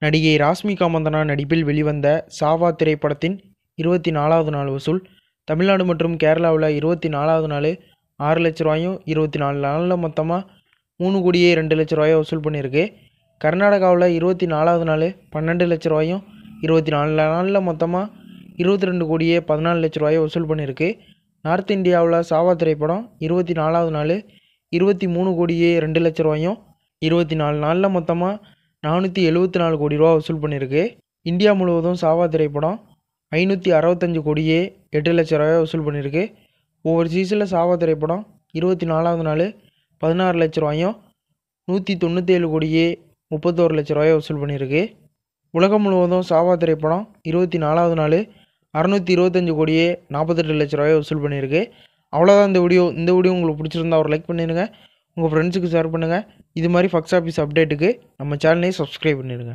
நடிகை ராஷ்மிகா மந்தனா நடிப்பில் வெளிவந்த சாவா திரைப்படத்தின் 24வது நாள் வசூல் தமிழ்நாடு மற்றும் கேரளாவில் 24வது நாள் 6 லட்ச ரூபாயும் 24 நாளில் மொத்தமாக 3,02,00,000 வசூல் பண்ணியிருக்கு. கர்நாடகாவில் 24வது நாள் 12 லட்ச ரூபாயும் 24 நாளில் மொத்தமாக 22,14,00,000 வசூல் பண்ணியிருக்கு. நார்த் இந்தியாவில் சாவா திரைப்படம் 24வது நாள் 23,02,00,000 24 நாளில் மொத்தமாக 474 கோடி ரூபா வசூல் பண்ணியிருக்கு. இந்தியா முழுவதும் சாவா திரைப்படம் 565 கோடியே 8 லட்ச ரூபாய் வசூல் பண்ணியிருக்கு. ஒவ்வொரு சீசனில் சாவா திரைப்படம் 24வது நாள் 16 லட்ச ரூபாயும் 197 கோடியே 31 லட்ச ரூபாய் வசூல் பண்ணியிருக்கு. உலகம் முழுவதும் சாவா திரைப்படம் 24வது நாள் 625 கோடியே 48 லட்ச ரூபாய் வசூல் பண்ணியிருக்கு. அவ்வளோதான் இந்த வீடியோ உங்களுக்கு பிடிச்சிருந்தா ஒரு லைக் பண்ணிடுங்க, உங்கள் ஃப்ரெண்ட்ஸுக்கு ஷேர் பண்ணுங்கள். இது மாதிரி ஃபக்ஸ் ஆஃபீஸ் அப்டேட்டுக்கு நம்ம சேனலையும் சப்ஸ்கிரைப் பண்ணிடுங்க.